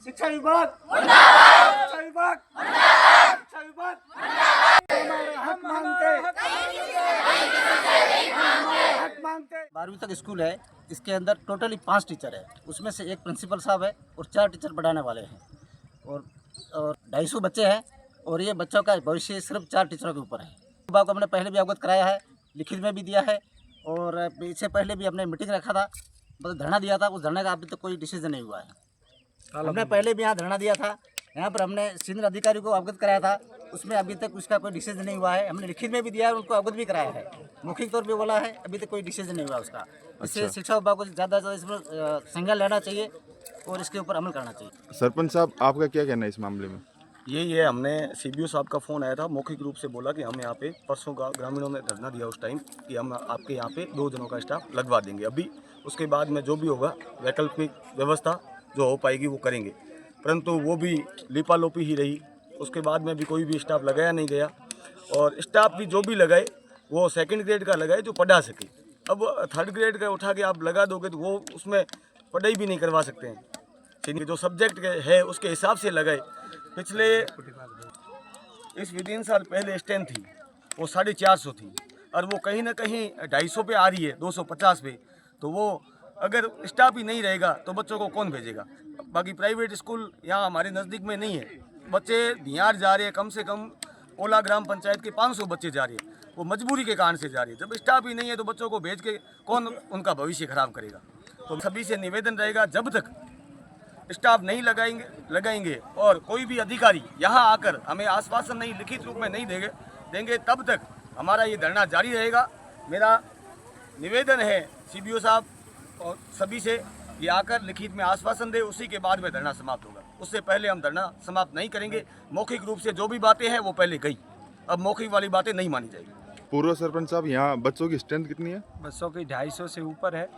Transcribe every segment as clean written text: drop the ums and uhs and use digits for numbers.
शिक्षा विभाग शिक्षा विभाग शिक्षा विभाग हक मांगते हक मांगते। 12वीं तक स्कूल है। इसके अंदर टोटली 5 टीचर है, उसमें से एक प्रिंसिपल साहब है और 4 टीचर पढ़ाने वाले हैं और 250 बच्चे हैं और ये बच्चों का भविष्य सिर्फ 4 टीचरों के ऊपर है। बात को हमने पहले भी अवगत कराया है, लिखित में भी दिया है और इससे पहले भी हमने मीटिंग रखा था, मतलब धरना दिया था। उस धरने का अभी तक कोई डिसीजन नहीं हुआ है। हमने पहले भी यहाँ धरना दिया था, यहाँ पर हमने सीनियर अधिकारी को अवगत कराया था, उसमें अभी तक उसका कोई डिसीजन नहीं हुआ है। हमने लिखित में भी दिया है और उनको अवगत भी कराया है, मौखिक तौर पे बोला है, अभी तक कोई डिसीजन नहीं हुआ उसका। इससे शिक्षा विभाग को ज़्यादा से ज़्यादा इसमें संज्ञान लेना चाहिए और इसके ऊपर अमल करना चाहिए। सरपंच साहब, आपका क्या कहना है इस मामले में? यही है, हमने सीबीओ साहब का फ़ोन आया था, मौखिक रूप से बोला कि हम यहाँ पे परसों ग्रामीणों ने धरना दिया उस टाइम कि हम आपके यहाँ पे 2 दिनों का स्टाफ लगवा देंगे। अभी उसके बाद में जो भी होगा वैकल्पिक व्यवस्था जो हो पाएगी वो करेंगे, परंतु वो भी लिपालोपी ही रही। उसके बाद में भी कोई भी स्टाफ लगाया नहीं गया और स्टाफ भी जो भी लगाए वो 2nd ग्रेड का लगाए जो पढ़ा सके। अब 3rd ग्रेड का उठा के आप लगा दोगे तो वो उसमें पढ़ाई भी नहीं करवा सकते हैं। जो सब्जेक्ट है उसके हिसाब से लगाए। पिछले इस विदिन साल पहले स्ट्रेंथ थी वो 450 थी और वो कहीं ना कहीं 250 पे आ रही है, 250 पे। तो वो अगर स्टाफ ही नहीं रहेगा तो बच्चों को कौन भेजेगा। बाकी प्राइवेट स्कूल यहाँ हमारे नज़दीक में नहीं है, बच्चे धियार जा रहे हैं, कम से कम ओला ग्राम पंचायत के 500 बच्चे जा रहे हैं, वो मजबूरी के कारण से जा रही है। जब स्टाफ ही नहीं है तो बच्चों को भेज के कौन उनका भविष्य खराब करेगा। तो सभी से निवेदन रहेगा, जब तक स्टाफ नहीं लगाएंगे और कोई भी अधिकारी यहाँ आकर हमें आश्वासन नहीं, लिखित रूप में नहीं देंगे तब तक हमारा ये धरना जारी रहेगा। मेरा निवेदन है सीबीओ साहब और सभी से ये आकर लिखित में आश्वासन दे, उसी के बाद में धरना समाप्त होगा। उससे पहले हम धरना समाप्त नहीं करेंगे। मौखिक रूप से जो भी बातें हैं वो पहले गई, अब मौखिक वाली बातें नहीं मानी जाएगी। पूर्व सरपंच साहब, यहाँ बच्चों की स्ट्रेंथ कितनी है? बच्चों की 250 से ऊपर है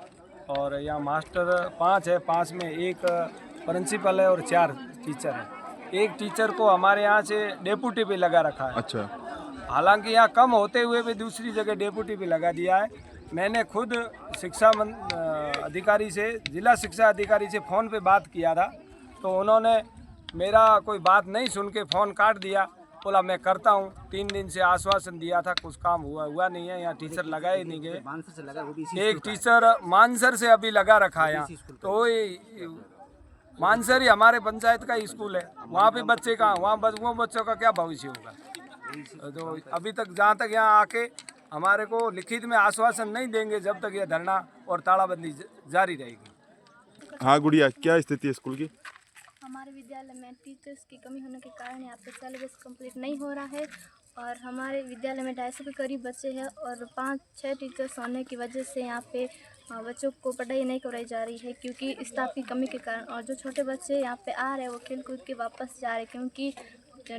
और यहाँ मास्टर 5 है, 5 में एक प्रिंसिपल है और 4 टीचर हैं। एक टीचर को हमारे यहाँ से डेप्यूटी पे लगा रखा है। अच्छा। हालांकि यहाँ कम होते हुए भी दूसरी जगह डेप्यूटी पे लगा दिया है। मैंने खुद अधिकारी से, जिला शिक्षा अधिकारी से फ़ोन पे बात किया था तो उन्होंने मेरा कोई बात नहीं सुन के फ़ोन काट दिया, बोला मैं करता हूँ। 3 दिन से आश्वासन दिया था, कुछ काम हुआ नहीं है। यहाँ टीचर लगाए नहीं गए। एक टीचर मानसर से अभी लगा रखा है यहाँ, तो मानसर ही हमारे पंचायत का स्कूल है, वहाँ पे बच्चे कहाँ, वहाँ वो बच्चों का क्या भविष्य होगा। तो अभी तक जहाँ तक यहाँ आके हमारे को लिखित में आश्वासन नहीं देंगे, जब तक ये धरना और तालाबंदी जारी रहेगी। हाँ गुड़िया, क्या स्थिति है स्कूल की? हमारे विद्यालय में टीचर्स की कमी होने के कारण यहाँ पे सिलेबस कंप्लीट नहीं हो रहा है और हमारे विद्यालय में 250 के करीब बच्चे हैं और 5-6 टीचर्स होने की वजह से यहाँ पे बच्चों को पढ़ाई नहीं कराई जा रही है, क्योंकि स्टाफ की कमी के कारण। और जो छोटे बच्चे यहाँ पे आ रहे हैं वो खेल कूद के वापस जा रहे हैं, क्योंकि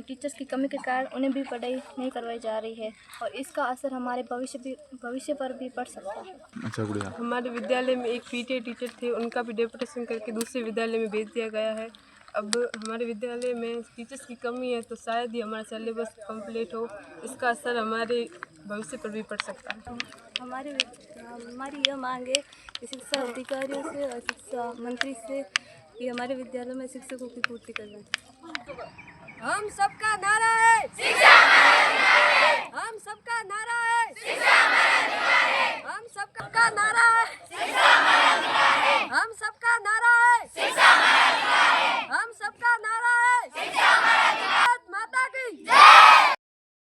टीचर्स की कमी के कारण उन्हें भी पढ़ाई नहीं करवाई जा रही है और इसका असर हमारे भविष्य पर भी पड़ सकता है। अच्छा गुड़िया, हमारे विद्यालय में एक पीटीए टीचर थे, उनका भी डेपुटेशन करके दूसरे विद्यालय में भेज दिया गया है। अब हमारे विद्यालय में टीचर्स की कमी है तो शायद ही हमारा सिलेबस कंप्लीट हो, इसका असर हमारे भविष्य पर भी पड़ सकता है। हमारी यह मांग है कि शिक्षा अधिकारियों से और शिक्षा मंत्री से कि हमारे विद्यालय में शिक्षकों की पूर्ति करना। हम सबका नारा है शिक्षा, हम सबका नारा है शिक्षा, हम सबका नारा है शिक्षा, हम सबका नारा है शिक्षा, हम